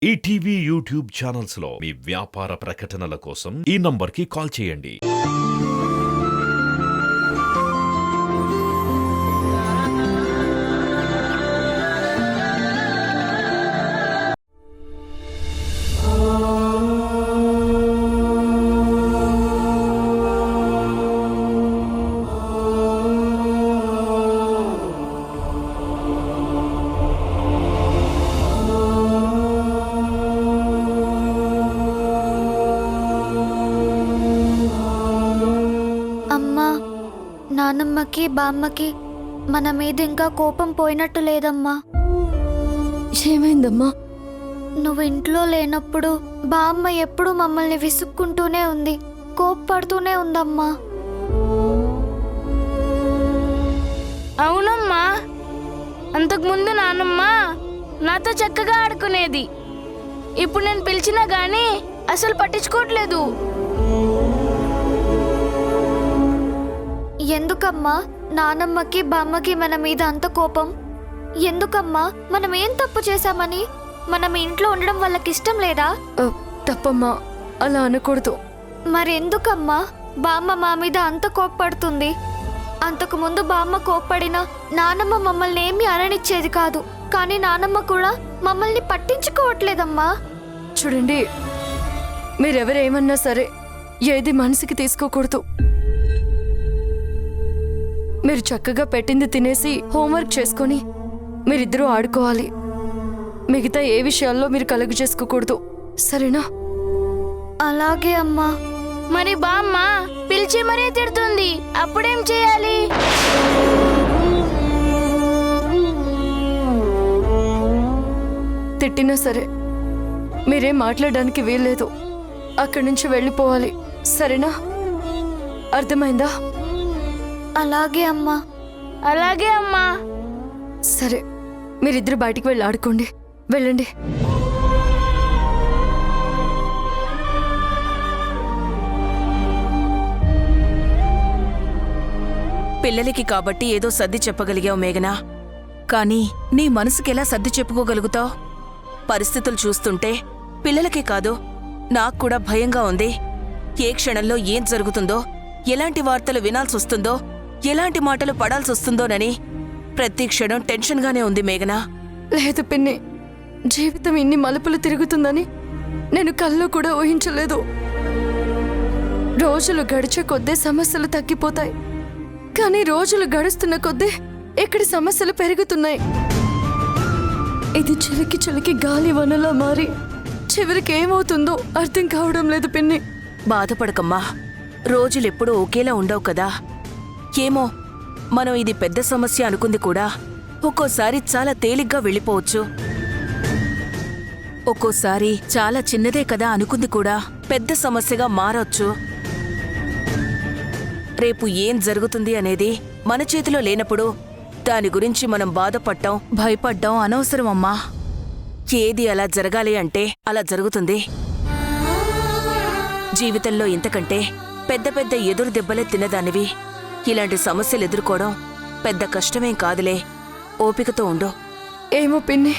ETV YouTube channels లో మీ వ్యాపార ప్రకటనల కోసం ఈ నంబర్కి కాల్ చేయండి. నానమ్మకి బామ్మకి మన మీద ఇంకా కోపం పోయినట్టు లేదమ్మా. ఏమైందమ్మా? నువ్వు ఇంట్లో లేనప్పుడు బామ్మ ఎప్పుడు మమ్మల్ని విసుక్కుంటూనే ఉంది, కోప్పడుతూనే ఉందమ్మా. అవునమ్మా, అంతకుముందు నానమ్మ నాతో చక్కగా ఆడుకునేది. ఇప్పుడు నేను పిలిచినా గానీ అసలు పట్టించుకోవట్లేదు. ఎందుకమ్మా నానమ్మకి బామ్మకి మన మీద అంత కోపం? ఎందుకమ్మా? మనం ఏం తప్పు చేశామని? మనం ఇంట్లో ఉండడం వాళ్ళకి ఇష్టం లేదా? తప్పమ్మా, అలా అనకూడదు. మరెందుకమ్మా బామ్మ మా మీద అంత కోప్పడుతుంది? అంతకు ముందు బామ్మ కోప్పడినా నానమ్మ మమ్మల్ని ఏమీ అననిచ్చేది కాదు, కానీ నానమ్మ కూడా మమ్మల్ని పట్టించుకోవట్లేదమ్మా. చూడండి, మీరెవరేమన్నా సరే ఏది మనసుకి తీసుకోకూడదు. మీరు చక్కగా పెట్టింది తినేసి హోంవర్క్ చేసుకొని మీరిద్దరూ ఆడుకోవాలి. మిగతా ఏ విషయాల్లో మీరు కలుగు చేసుకోకూడదు, సరేనా? అలాగే అమ్మా. మరి బామ్మ పిలిచి మరీ తిడుతుంది, అప్పుడేం చేయాలి? తిట్టినా సరే మీరేం మాట్లాడడానికి వీల్లేదు. అక్కడి నుంచి వెళ్ళిపోవాలి, సరేనా? అర్థమైందా? అలాగే అమ్మా. అలాగే అమ్మా. సరే, మీరిద్దరు బయటికి వెళ్ళి ఆడుకోండి, వెళ్ళండి. పిల్లలకి కాబట్టి ఏదో సర్ది చెప్పగలిగావు మేఘనా, కానీ నీ మనసుకెలా సర్ది చెప్పుకోగలుగుతావు? పరిస్థితులు చూస్తుంటే పిల్లలకే కాదు నాకు కూడా భయంగా ఉంది. ఏ క్షణంలో ఏం జరుగుతుందో, ఎలాంటి వార్తలు వినాల్సొస్తుందో, ఎలాంటి మాటలు పడాల్సొస్తుందోనని ప్రతి క్షణం టెన్షన్గానే ఉంది మేఘనా. లేదు పిన్ని, జీవితం ఇన్ని మలుపులు తిరుగుతుందని నేను కల్లో కూడా ఊహించలేదు. రోజులు గడిచే కొద్దే సమస్యలు తగ్గిపోతాయి, కానీ రోజులు గడుస్తున్న కొద్దే ఎక్కడి సమస్యలు పెరుగుతున్నాయి. ఇది చిలికి చిలికి గాలి వనలా మారి చివరికి ఏమవుతుందో అర్థం కావడం లేదు పిన్ని. బాధపడకమ్మా, రోజులెప్పుడూ ఒకేలా ఉండవు కదా. ఏమో, మనం ఇది పెద్ద సమస్య అనుకుంది కూడా ఒక్కోసారి చాలా తేలిగ్గా వెళ్ళిపోవచ్చు. ఒక్కోసారి చాలా చిన్నదే కదా అనుకుంది కూడా పెద్ద సమస్యగా మారొచ్చు. రేపు ఏం జరుగుతుంది అనేది మన చేతిలో లేనప్పుడు దాని గురించి మనం బాధపడ్డం, భయపడ్డం అనవసరం అమ్మా. ఏది అలా జరగాలి అంటే అలా జరుగుతుంది. జీవితంలో ఇంతకంటే పెద్ద పెద్ద ఎదురు దెబ్బలే తిన్నదానివి. ఇలాంటి సమస్యలు ఎదుర్కోవడం పెద్ద కష్టమేం కాదులే, ఓపికతో ఉండు. ఏమో పిన్ని,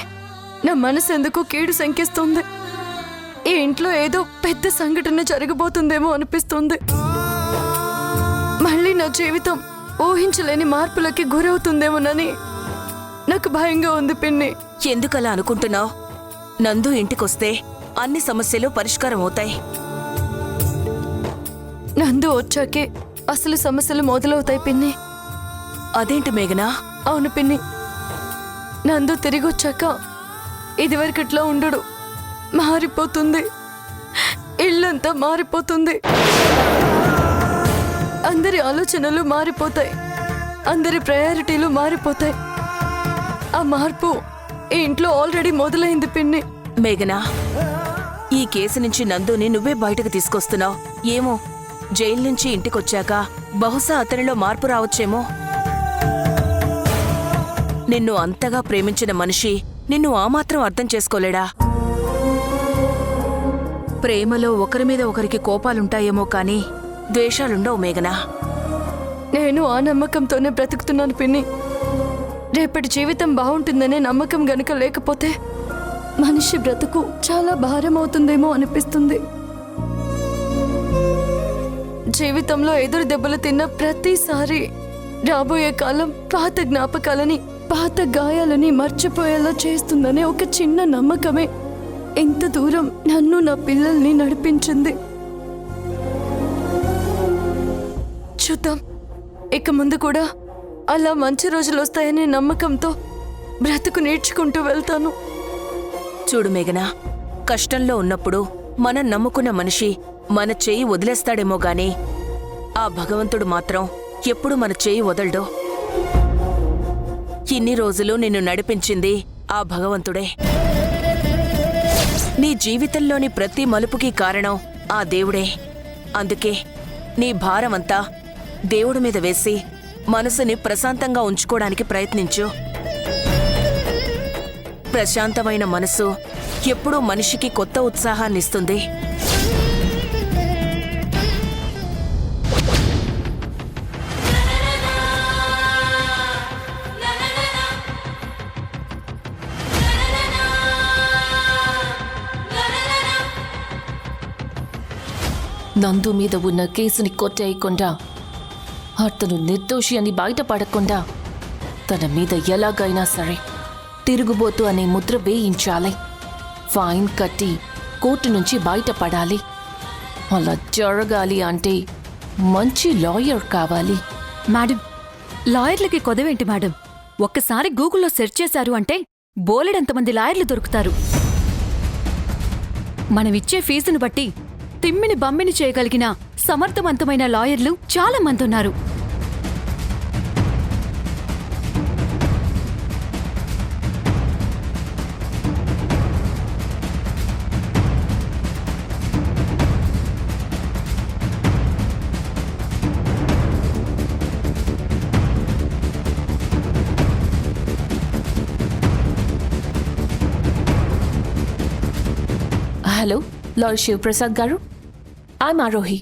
నా మనసు ఎందుకో కీడు శంకిస్తుంది. ఈ ఇంట్లో ఏదో పెద్ద సంఘటన జరగబోతుందేమో అనిపిస్తుంది. మళ్ళీ నా జీవితం ఊహించలేని మార్పులకి గురవుతుందేమోనని నాకు భయంగా ఉంది పిన్ని. ఎందుకలా అనుకుంటున్నావు? నందు ఇంటికొస్తే అన్ని సమస్యలు పరిష్కారం అవుతాయి. నందు వచ్చాకే అసలు సమస్యలు మొదలవుతాయి పిన్ని. అదేంటి మేఘనా? అవును పిన్ని, నందు తిరిగొచ్చాక ఇదివరకట్లా ఉండడు, మారిపోతుంది. ఇల్లంతా మారిపోతుంది. అందరి ఆలోచనలు మారిపోతాయి, అందరి ప్రయారిటీలు మారిపోతాయి. ఆ మార్పు ఈ ఇంట్లో ఆల్రెడీ మొదలైంది పిన్ని. మేఘనా, ఈ కేసు నుంచి నందుని నువ్వే బయటకు తీసుకొస్తున్నావు. ఏమో, జైలు నుంచి ఇంటికొచ్చాక బహుశా అతనిలో మార్పు రావచ్చేమో. నిన్ను అంతగా ప్రేమించిన మనిషి నిన్ను ఆ మాత్రం అర్థం చేసుకోలేడా? ప్రేమలో ఒకరి మీద ఒకరికి కోపాలుంటాయేమో కాని ద్వేషాలుండవు మేఘనా. నేను ఆ నమ్మకంతోనే బ్రతుకుతున్నాను పిన్ని. రేపటి జీవితం బాగుంటుందనే నమ్మకం గనుక లేకపోతే మనిషి బ్రతుకు చాలా భారం అవుతుందేమో అనిపిస్తుంది. జీవితంలో ఎదురు దెబ్బలు తిన్న ప్రతిసారి రాబోయే కాలం పాత జ్ఞాపకాలని, పాత గాయాలని మర్చిపోయేలా చేస్తుందనే ఒక చిన్న నమ్మకమే ఇంత దూరం నన్ను, నా పిల్లల్ని నడిపించింది. చూద్దాం, ఇక ముందు కూడా అలా మంచి రోజులు వస్తాయనే నమ్మకంతో బ్రతుకు నేర్చుకుంటూ వెళ్తాను. చూడు మేఘనా, కష్టంలో ఉన్నప్పుడు మనం నమ్ముకున్న మనిషి మన చేయి వదిలేస్తాడేమో గాని ఆ భగవంతుడు మాత్రం ఎప్పుడు మన చేయి వదలడు. ఇన్ని రోజులు నిన్ను నడిపించింది ఆ భగవంతుడే. నీ జీవితంలోని ప్రతి మలుపుకి కారణం ఆ దేవుడే. అందుకే నీ భారమంతా దేవుడి మీద వేసి మనసుని ప్రశాంతంగా ఉంచుకోవడానికి ప్రయత్నించు. ప్రశాంతమైన మనసు ఎప్పుడూ మనిషికి కొత్త ఉత్సాహాన్నిస్తుంది. నందు మీద ఉన్న కేసుని కొట్టేయకుండా, అతను నిర్దోషి అని బయటపడకుండా తన మీద ఎలాగైనా సరే తిరుగుబోతు అనే ముద్ర వేయించాలి. ఫైన్ కట్టి కోర్టు నుంచి బయటపడాలి. అలా జరగాలి అంటే మంచి లాయర్ కావాలి. మేడం, లాయర్లకి కొదవేంటి మేడం? ఒక్కసారి గూగుల్లో సెర్చ్ చేశారు అంటే బోలెడంతమంది లాయర్లు దొరుకుతారు. మనమిచ్చే ఫీజును బట్టి తిమ్మిని బమ్మిని చేయగలిగిన సమర్థవంతమైన లాయర్లు చాలా మంది ఉన్నారు. హలో, లాయర్ శివప్రసాద్ గారు, ఐఎమ్ ఆరోహి.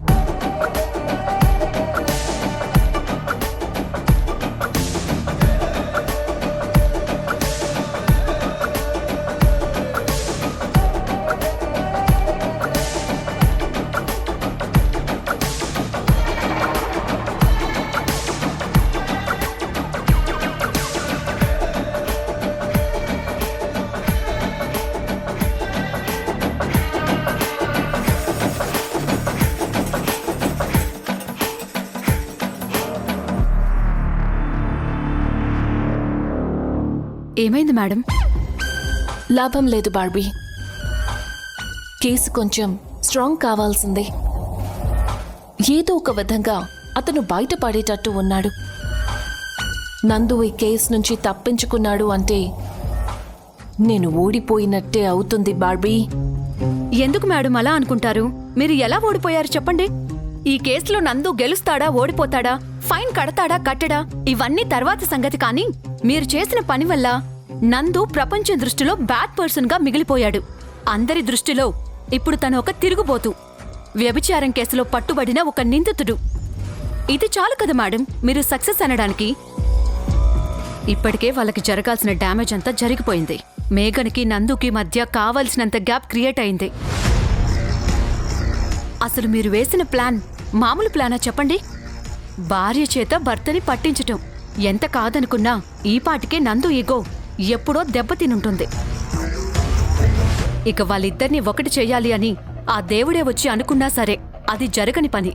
ఏమైంది మేడం? లాభం లేదు బార్బీ. కేసు కొంచెం స్ట్రాంగ్ కావాల్సిందే. ఏదో ఒక విధంగా అతను బయటపడేటట్టు ఉన్నాడు. నందు ఈ కేసు నుంచి తప్పించుకున్నాడు అంటే నేను ఓడిపోయినట్టే అవుతుంది బార్బీ. ఎందుకు మేడం అలా అనుకుంటారు? మీరు ఎలా ఓడిపోయారు చెప్పండి. ఈ కేసులో నందు గెలుస్తాడా, ఓడిపోతాడా, ఫైన్ కడతాడా, కట్టడా, ఇవన్నీ తర్వాత సంగతి. కానీ మీరు చేసిన పని వల్ల నందు ప్రపంచం దృష్టిలో బ్యాడ్ పర్సన్ గా మిగిలిపోయాడు. అందరి దృష్టిలో ఇప్పుడు తను ఒక తిరుగుబోతు, వ్యభిచారం కేసులో పట్టుబడిన ఒక నిందితుడు. ఇది చాలు కదా మేడం మీరు సక్సెస్ అనడానికి. ఇప్పటికే వాళ్ళకి జరగాల్సిన డ్యామేజ్ అంతా జరిగిపోయింది. మేఘన్కి నందుకి మధ్య కావలసినంత గ్యాప్ క్రియేట్ అయింది. అసలు మీరు వేసిన ప్లాన్ మామూలు ప్లానా చెప్పండి? భార్య చేత భర్తని పట్టించటం. ఎంత కాదనుకున్నా ఈ పాటికే నందు ఈగో ఎప్పుడో దెబ్బతినుంటుంది. ఇక వాళ్ళిద్దరినీ ఒకటి చెయ్యాలి అని ఆ దేవుడే వచ్చి అనుకున్నా సరే అది జరగని పని.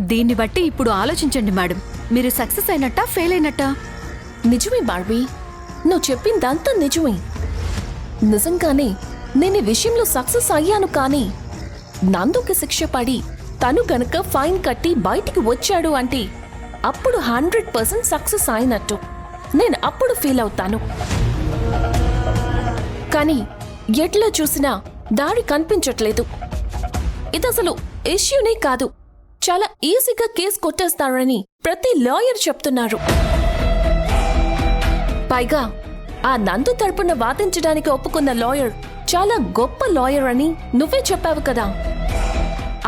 దీన్ని బట్టి ఇప్పుడు ఆలోచించండి మేడం, మీరు సక్సెస్ అయినట్టా, ఫెయిల్ అయినట్టా? నిజమే బార్బీ, నువ్వు చెప్పిందంతా నిజమే. నిజంగానే నేను ఈ విషయంలో సక్సెస్ అయ్యాను. కానీ నందుకి శిక్ష పడి తను గనక ఫైన్ కట్టి బయటికి వచ్చాడు అంటే అప్పుడు 100% సక్సెస్ అయినట్టు నేను అప్పుడు ఫీల్ అవుతాను. కానీ ఎట్లా చూసినా దారి కనిపించట్లేదు. ఇది అసలు ఇష్యూనే కాదు, చాలా ఈజీగా కేసు కొట్టేస్తారని ప్రతి లాయర్ చెప్తున్నారు. పైగా ఆ నందు తరపున వాదించడానికి ఒప్పుకున్న లాయర్ చాలా గొప్ప లాయర్ అని నువ్వే చెప్పావు కదా.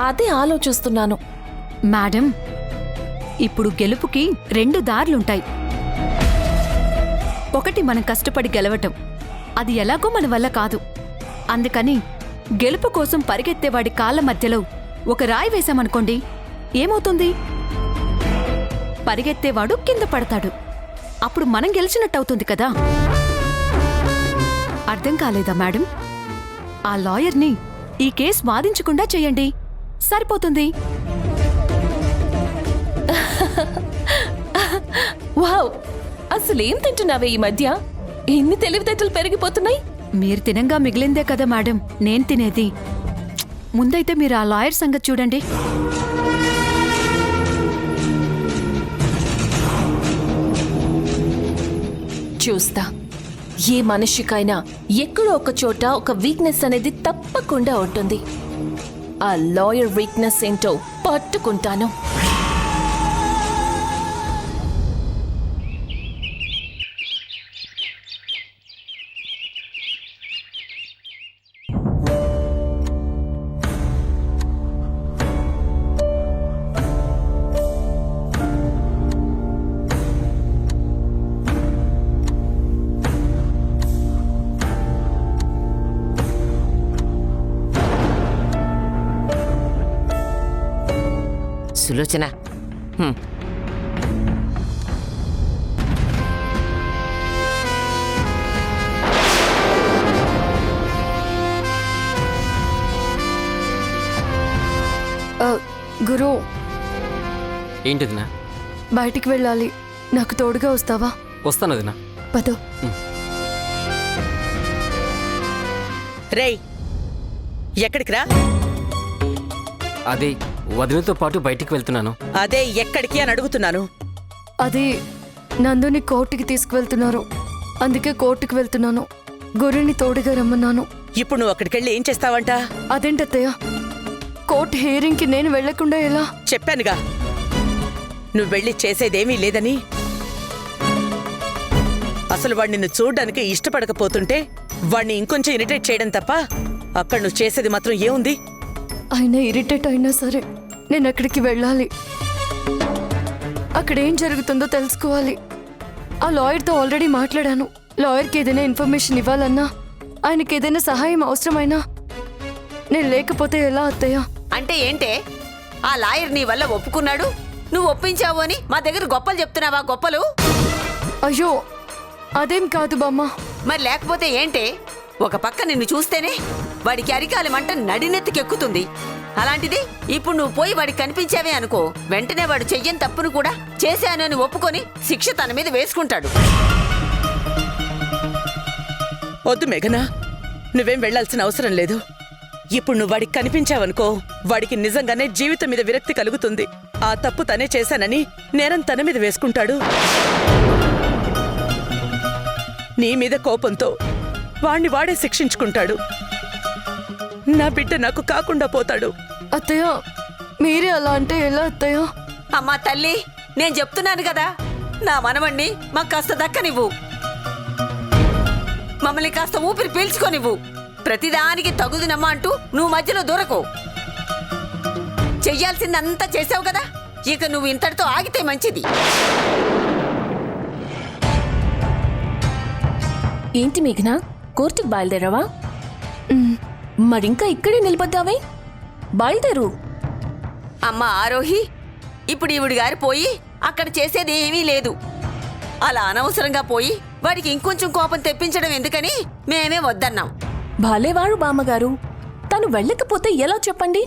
అదే ఆలోచిస్తున్నాను. మేడం, ఇప్పుడు గెలుపుకి 2 దారులుంటాయి. ఒకటి మనం కష్టపడి గెలవటం, అది ఎలాగో మన వల్ల కాదు. అందుకని గెలుపు కోసం పరిగెత్తేవాడి కాళ్ళ మధ్యలో ఒక రాయి వేశామనుకోండి, ఏమవుతుంది? పరిగెత్తేవాడు కింద పడతాడు. అప్పుడు మనం గెలిచినట్టవుతుంది కదా. అర్థం కాలేదా మేడం? ఆ లాయర్ని ఈ కేస్ వాదించకుండా చెయ్యండి, సరిపోతుంది. వావ్, అసలేం తింటున్నావే ఈ మధ్య? ఎన్ని తెలివితేటలు పెరిగిపోతున్నాయి. మీరు తినంగా మిగిలిందే కదా మేడం నేను తినేది. ముందైతే మీరు ఆ లాయర్ సంగతి చూడండి. చూస్తా. ఏ మనిషికైనా ఎక్కడో ఒక చోట ఒక వీక్నెస్ అనేది తప్పకుండా ఉంటుంది. ఆ లాయర్ వీక్నెస్ ఏంటో పట్టుకుంటాను. సులోచన, గురు, ఏంటిదినా? బయటికి వెళ్ళాలి. నాకు తోడుగా వస్తావా? వస్తాను వదినా. పదో. రేయ్, ఎక్కడికి రా? అదే వదినతో పాటు బయటికి వెళ్తున్నాను. అదే ఎక్కడికి అని అడుగుతున్నాను. అది నందుని కోర్టుకి తీసుకువెళ్తున్నారు, అందుకే కోర్టుకి వెళ్తున్నాను. గురుని తోడుగా రమ్మన్నాను. ఇప్పుడు నువ్వు అక్కడికెళ్ళి ఏం చేస్తావంట? అదేంటత్తయ్య, కోర్టు హియరింగ్కి నేను వెళ్లకుండా ఎలా? చెప్పానుగా, నువ్వు వెళ్ళి చేసేదేమీ లేదని. అసలు వాడు నిన్ను చూడ్డానికి ఇష్టపడకపోతుంటే వాణ్ణి ఇంకొంచెం ఇరిటేట్ చేయడం తప్ప అక్కడ నువ్వు చేసేది మాత్రం ఏముంది? ఆయన ఇరిటేట్ అయినా సరే నేను అక్కడికి వెళ్ళాలి. అక్కడ ఏం జరుగుతుందో తెలుసుకోవాలి. ఆ లాయర్తో ఆల్రెడీ మాట్లాడాను. లాయర్కి ఏదైనా ఇన్ఫర్మేషన్ ఇవ్వాలన్నా, ఆయనకి ఏదైనా సహాయం అవసరమైనా నేను లేకపోతే ఎలా అత్తయ్య? అంటే ఏంటే? ఆ లాయర్ నీ వల్ల ఒప్పుకున్నాడు, నువ్వు ఒప్పించావు అని మా దగ్గర గొప్పలు చెప్తున్నావా? గొప్పలు? అయ్యో అదేం కాదు బామ్మ. మరి లేకపోతే ఏంటే? ఒక పక్క నిన్ను చూస్తేనే వాడికి అరికాలి మంట నడినెత్తికెక్కుతుంది. అలాంటిది ఇప్పుడు నువ్వు పోయి వాడికి కనిపించావే అనుకో, వెంటనే వాడు చెయ్యని తప్పును కూడా చేశాను అని ఒప్పుకొని శిక్ష తన మీద వేసుకుంటాడు. వద్దు మేఘనా, నువ్వేం వెళ్లాల్సిన అవసరం లేదు. ఇప్పుడు నువ్వు వాడికి కనిపించావనుకో, వాడికి నిజంగానే జీవితం మీద విరక్తి కలుగుతుంది. ఆ తప్పు తనే చేశానని నేరం తన మీద వేసుకుంటాడు. నీ మీద కోపంతో వాణ్ణి వాడే శిక్షించుకుంటాడు. నా బిడ్డ నాకు కాకుండా పోతాడు. అత్తయ్య మీరే అలా అంటే ఎలా అత్తయ్య? అమ్మా తల్లి, నేను చెప్తున్నాను కదా, నా మనవణ్ణి మాకు కాస్త దక్కనివ్వు. మమ్మల్ని కాస్త ఊపిరి పీల్చుకోనివ్వు. ప్రతిదానికి తగుదునమ్మా అంటూ నువ్వు మధ్యలో దూరకు. చెయ్యాల్సిందంతా చేసావు కదా, ఇక నువ్వు ఇంతటితో ఆగితే మంచిది. ఏంటి మేఘనా, కోర్టుకు బయలుదేరావా? మరింకా ఇక్కడే నిలబడ్డావే, బయలుదేరు. అమ్మా ఆరోహి, ఇప్పుడు ఈవిడి గారు పోయి అక్కడ చేసేది ఏమీ లేదు. అలా అనవసరంగా పోయి వాడికి ఇంకొంచెం కోపం తెప్పించడం ఎందుకని మేమే వద్దన్నాం. భలేవారు బామ్మగారు, తను వెళ్ళకపోతే ఎలా చెప్పండి?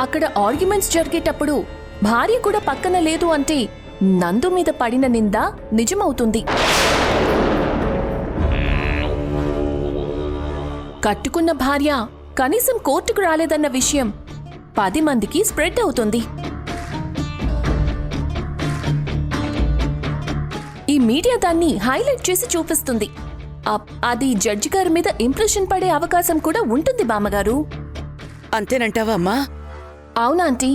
అక్కడ ఆర్గ్యుమెంట్స్ జరిగేటప్పుడు భార్య కూడా పక్కన లేదు అంటే నందు మీద పడిన నింద నిజమవుతుంది. కట్టుకున్న భార్య కనీసం కోర్టుకు రాలేదన్న విషయం 10 మందికి స్ప్రెడ్ అవుతుంది. ఈ మీడియా దాన్ని హైలైట్ చేసి చూపిస్తుంది. అది జడ్జి గారి మీద ఇంప్రెషన్ పడే అవకాశం కూడా ఉంటుంది బామ్మగారు. అంతేనంటావా అమ్మా? అవునా ఆంటీ,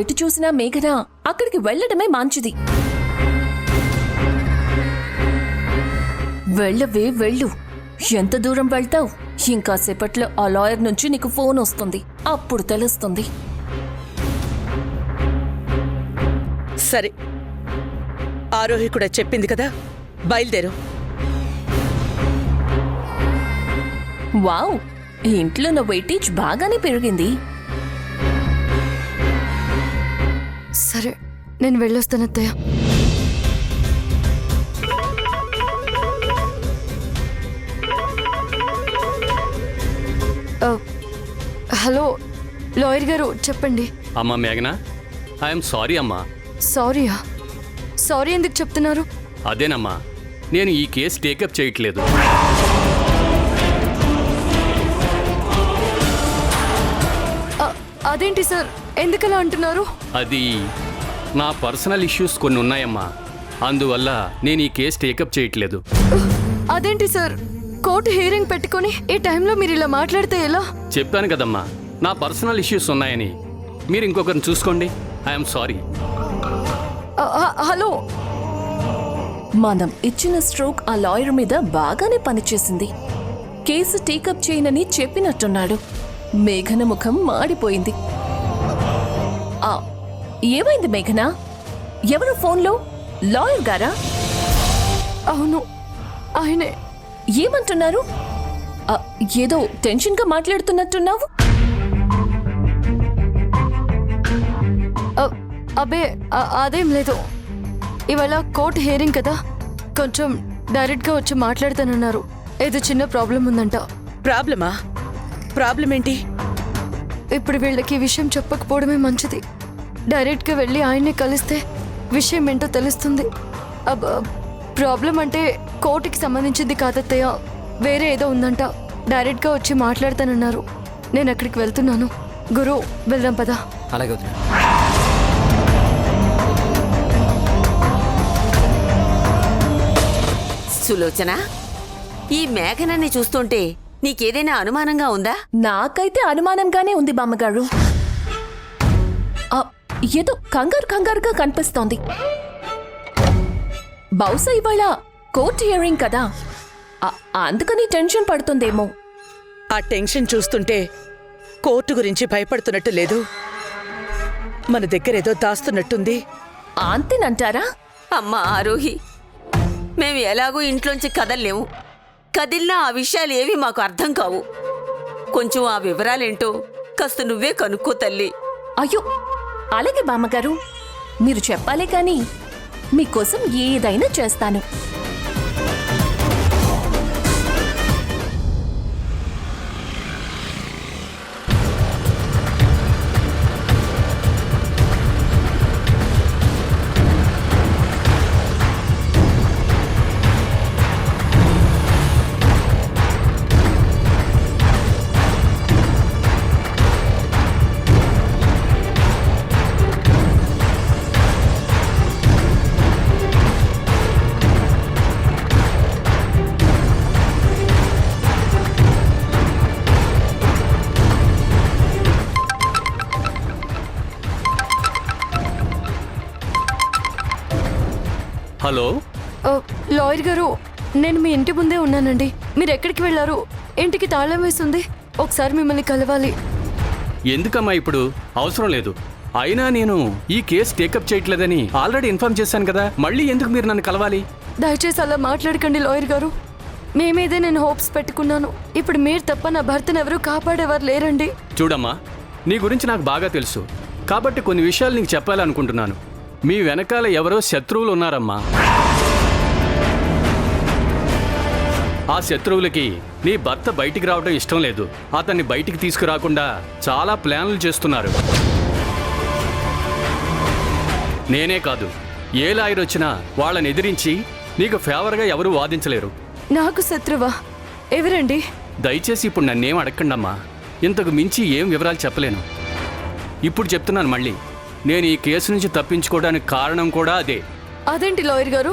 ఎటు చూసినా మేఘన అక్కడికి వెళ్లడమే మంచిది. వెళ్ళవే వెళ్ళు. ఎంత దూరం వెళ్తావు? ఇంకాసేపట్లో ఆ లాయర్ నుంచి నీకు ఫోన్ వస్తుంది, అప్పుడు తెలుస్తుంది. సరే, ఆరోహి కూడా చెప్పింది కదా, బయలుదేరు. వావ్, ఈ ఇంట్లో నా వెయిటేజ్ బాగానే పెరిగింది. సరే, నేను వెళ్ళొస్తాను అత్తయ్య. హలో లాయర్ గారు, చెప్పండి. అమ్మా మేఘనా, ఐఎమ్ సారీ అమ్మా. సారీయా? సారీ ఎందుకు చెప్తున్నారు? అదేనమ్మా, నేను ఈ కేసు టేకప్ చేయట్లేదు. అదేంటి సార్, ఎందుకలా అంటున్నారు? అది నా పర్సనల్ ఇష్యూస్ కొన్ని ఉన్నాయమ్మా, అందువల్ల నేను ఈ కేసు టేకప్ చేయట్లేదు. అదేంటి సార్, కోర్టు హియరింగ్ పెట్టుకొని ఈ టైంలో మీరు ఇలా మాట్లాడితే ఎలా? చెప్పాను కదమ్మా, నా పర్సనల్ ఇష్యూస్ ఉన్నాయని. మీరు ఇంకొకరిని చూసుకోండి. I'm sorry. హలో, మనం ఇచ్చిన స్ట్రోక్ ఆ లాయర్ మీద బాగానే పనిచేసింది. కేసు టేకప్ చేయనని చెప్పినట్టున్నాడు. మేఘన ముఖం మాడిపోయింది. ఏమైంది మేఘనా? ఎవరు ఫోన్లో? లాయర్ గారా? అవును, ఆయనే. ఏమంటున్నారు? ఏదో టెన్షన్గా మాట్లాడుతున్నట్టున్నావు. అబే, అదేం లేదు. ఇవాళ కోర్టు హియరింగ్ కదా, కొంచెం డైరెక్ట్గా వచ్చి మాట్లాడతానన్నారు. ఏదో చిన్న ప్రాబ్లం ఉందంట. ప్రాబ్లమా? ప్రాబ్లం ఏంటి? ఇప్పుడు వీళ్ళకి ఈ విషయం చెప్పకపోవడమే మంచిది. డైరెక్ట్గా వెళ్ళి ఆయన్ని కలిస్తే విషయం ఏంటో తెలుస్తుంది. ప్రాబ్లం అంటే కోర్టుకి సంబంధించింది కాదత్తయ్య, వేరే ఏదో ఉందంట. డైరెక్ట్గా వచ్చి మాట్లాడతానన్నారు. నేను అక్కడికి వెళ్తున్నాను. గురు, వెళ్దాం పదా. అలాగే వదినా. సులోచన, ఈ మేఘనని చూస్తుంటే నీకేదైనా అనుమానంగా ఉందా? నాకైతే అనుమానంగానే ఉంది బామ్మగారు. ఏదో కంగారుగా కనిపిస్తోంది. బహుశా ఇవాళ కోర్టు హియరింగ్ కదా, అందుకని టెన్షన్ పడుతుందేమో. ఆ టెన్షన్ చూస్తుంటే కోర్టు గురించి భయపడుతున్నట్టు లేదు. మన దగ్గర ఏదో దాస్తున్నట్టుంది. అంతేనంటారా? అమ్మా ఆరోహి, మేము ఎలాగూ ఇంట్లోంచి కదల్లేము. కదిలినా ఆ విషయాలు ఏవి మాకు అర్థం కావు. కొంచెం ఆ వివరాలేంటో కాస్త నువ్వే కనుక్కో తల్లి. అయ్యో, అలాగే బామ్మగారు, మీరు చెప్పాలే కానీ మీకోసం ఏదైనా చేస్తాను. హలో, లాయర్ గారు, నేను మీ ఇంటి ముందే ఉన్నానండి. మీరు ఎక్కడికి వెళ్ళారు? ఇంటికి తాళం వేసింది. ఒకసారి మిమ్మల్ని కలవాలి. ఎందుకమ్మా ఇప్పుడు? అవసరం లేదు. అయినా నేను ఈ కేసు టేకప్ చేయట్లేదని ఆల్రెడీ ఇన్ఫార్మ్ చేశాను కదా, మళ్ళీ ఎందుకు మీరు నన్ను కలవాలి? దయచేసి అలా మాట్లాడకండి లాయర్ గారు. మేమేదే నేను హోప్స్ పెట్టుకున్నాను. ఇప్పుడు మీరు తప్ప నా భర్తను ఎవరూ కాపాడేవారు లేరండి. చూడమ్మా, నీ గురించి నాకు బాగా తెలుసు కాబట్టి కొన్ని విషయాలు నీకు చెప్పాలనుకుంటున్నాను. మీ వెనకాల ఎవరో శత్రువులు ఉన్నారమ్మా. ఆ శత్రువులకి నీ భర్త బయటికి రావడం ఇష్టం లేదు. అతన్ని బయటికి తీసుకురాకుండా చాలా ప్లాన్లు చేస్తున్నారు. నేనే కాదు, ఏ లాయర్ వచ్చినా వాళ్ళని ఎదిరించి నీకు ఫేవర్గా ఎవరూ వాదించలేరు. నాకు శత్రువా? ఎవరండి? దయచేసి ఇప్పుడు నన్నేం అడగండమ్మా. ఇంతకు మించి ఏం వివరాలు చెప్పలేను. ఇప్పుడు చెప్తున్నాను మళ్ళీ, నేను ఈ కేసు నుంచి తప్పించుకోవడానికి కారణం కూడా అదే. అదేంటి లాయర్ గారు,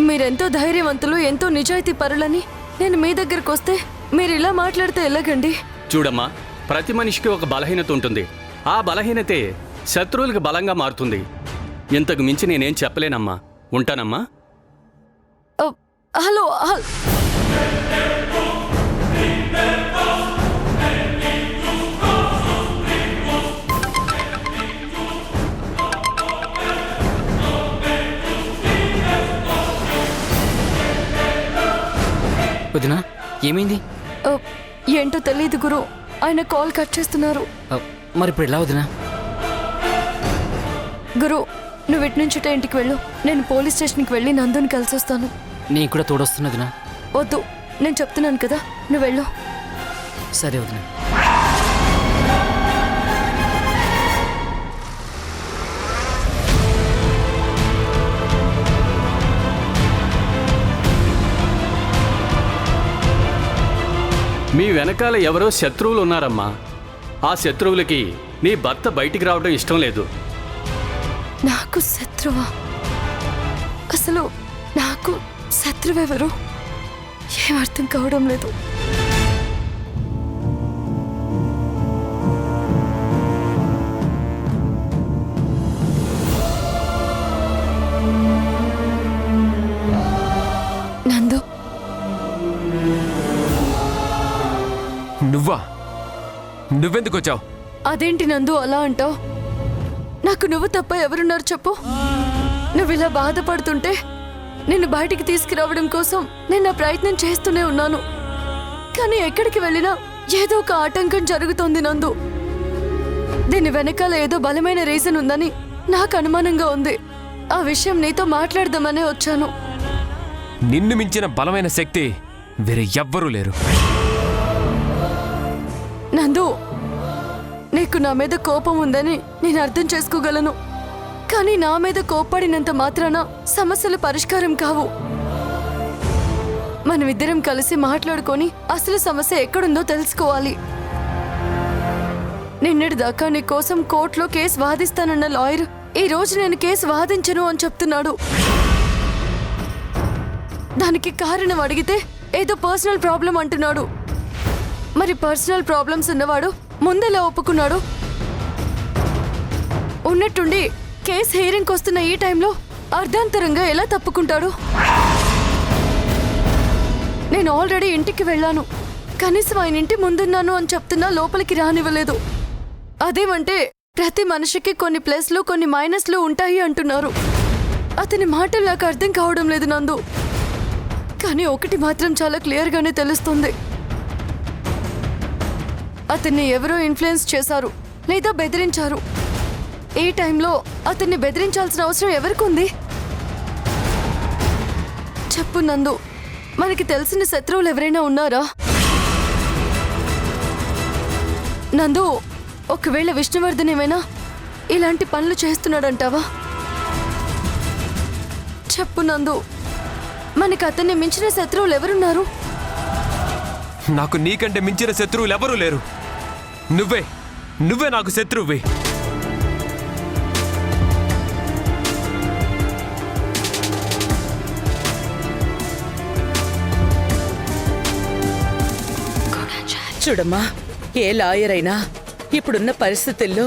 మీరెంతో ధైర్యవంతులు, ఎంతో నిజాయితీ పరులని నేను మీ దగ్గరకు వస్తే మీరు ఇలా మాట్లాడితే ఎలాగండి? చూడమ్మా, ప్రతి మనిషికి ఒక బలహీనత ఉంటుంది. ఆ బలహీనతే శత్రువులకు బలంగా మారుతుంది. ఇంతకు మించి నేనేం చెప్పలేనమ్మా. ఉంటానమ్మా. హలో, వదినా, ఏమైంది? ఏంటో తెలియదు గురు, ఆయన కాల్ కట్ చేస్తున్నారు. మరి ఇప్పుడు ఎలా వదినా? గురు, నువ్వు ఇటు నుంచి ఇంటికి వెళ్ళు. నేను పోలీస్ స్టేషన్కి వెళ్ళి నందుని కలిసి వస్తాను. నేను కూడా తోడొస్తున్నదినా? వద్దు, నేను చెప్తున్నాను కదా, నువ్వు వెళ్ళు. సరే వదినా. మీ వెనకాల ఎవరో శత్రువులు ఉన్నారమ్మా. ఆ శత్రువులకి నీ భర్త బయటికి రావడం ఇష్టం లేదు. నాకు శత్రువా? అసలు నాకు శత్రువెవరు? ఏం అర్థం కావడం లేదు. నందు, నువ్వా? నువ్వెందుకు వచ్చావు? అదేంటి నందు అలా అంటావు? నాకు నువ్వు తప్ప ఎవరున్నారు చెప్పు. నువ్వు ఇలా బాధపడుతుంటే నిన్ను బయటికి తీసుకురావడం కోసం నేను నా ప్రయత్నం చేస్తూనే ఉన్నాను. కానీ ఎక్కడికి వెళ్ళినా ఏదో ఒక ఆటంకం జరుగుతోంది నందు. దీని వెనకాల ఏదో బలమైన రీజన్ ఉందని నాకు అనుమానంగా ఉంది. ఆ విషయం నీతో మాట్లాడదామనే వచ్చాను. నిన్ను మించిన బలమైన శక్తి వేరే ఎవ్వరూ లేరు. నందు, నీకు నా మీద కోపం ఉందని నేను అర్థం చేసుకోగలను. కానీ నా మీద కోప్పడినంత మాత్రాన సమస్యలు పరిష్కారం కావు. మనమిద్దరం కలిసి మాట్లాడుకొని అసలు సమస్య ఎక్కడుందో తెలుసుకోవాలి. నిన్నటిదాకా నీ కోసం కోర్టులో కేసు వాదిస్తానన్న లాయర్ ఈ రోజు నేను కేసు వాదించను అని చెప్తున్నాడు. దానికి కారణం అడిగితే ఏదో పర్సనల్ ప్రాబ్లం అంటున్నాడు. మరి పర్సనల్ ప్రాబ్లమ్స్ ఉన్నవాడు ముందెలా ఒప్పుకున్నాడు? ఉన్నట్టుండి కేసు హియరింగ్కి వస్తున్న ఈ టైంలో అర్ధాంతరంగా ఎలా తప్పుకుంటాడు? నేను ఆల్రెడీ ఇంటికి వెళ్ళాను. కనీసం ఆయన ఇంటి ముందున్నాను అని చెప్తున్నా లోపలికి రానివ్వలేదు. అదేమంటే ప్రతి మనిషికి కొన్ని ప్లస్లు కొన్ని మైనస్లు ఉంటాయి అంటున్నారు. అతని మాటలు నాకు అర్థం కావడం లేదు నందు. కానీ ఒకటి మాత్రం చాలా క్లియర్గానే తెలుస్తుంది. అతన్ని ఎవరో ఇన్ఫ్లుయెన్స్ చేశారు లేదా బెదిరించారు. ఈ టైంలో అతన్ని బెదిరించాల్సిన అవసరం ఎవరికి ఉంది? చెప్పు నందు, మనకి తెలిసిన శత్రువులు ఎవరైనా ఉన్నారా? నందు, ఒకవేళ విష్ణువర్ధన్ ఏమైనా ఇలాంటి పనులు చేస్తున్నాడంటావా? చెప్పు నందు, మనకి అతన్ని మించిన శత్రువులు ఎవరున్నారు? నాకు నీకంటే మించిన శత్రువులు ఎవరూ లేరు. నువ్వే నాకు శత్రువువి. చూడమ్మా, ఏ లాయర్ అయినా ఇప్పుడున్న పరిస్థితుల్లో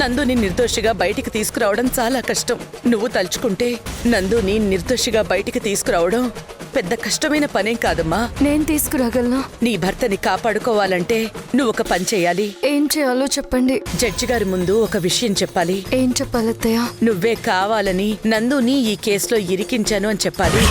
నందుని నిర్దోషిగా బయటికి తీసుకురావడం చాలా కష్టం. నువ్వు తలుచుకుంటే నందుని నిర్దోషిగా బయటికి తీసుకురావడం పెద్ద కష్టమైన పనేం కాదమ్మా. నేను తీసుకురాగలనా? నీ భర్తని కాపాడుకోవాలంటే నువ్వు ఒక పని చేయాలి. ఏం చేయాలో చెప్పండి. జడ్జి గారి ముందు ఒక విషయం చెప్పాలి. ఏం చెప్పాలత్తయ్య? నువ్వే కావాలని నందుని ఈ కేసులో ఇరికించాను అని చెప్పాలి.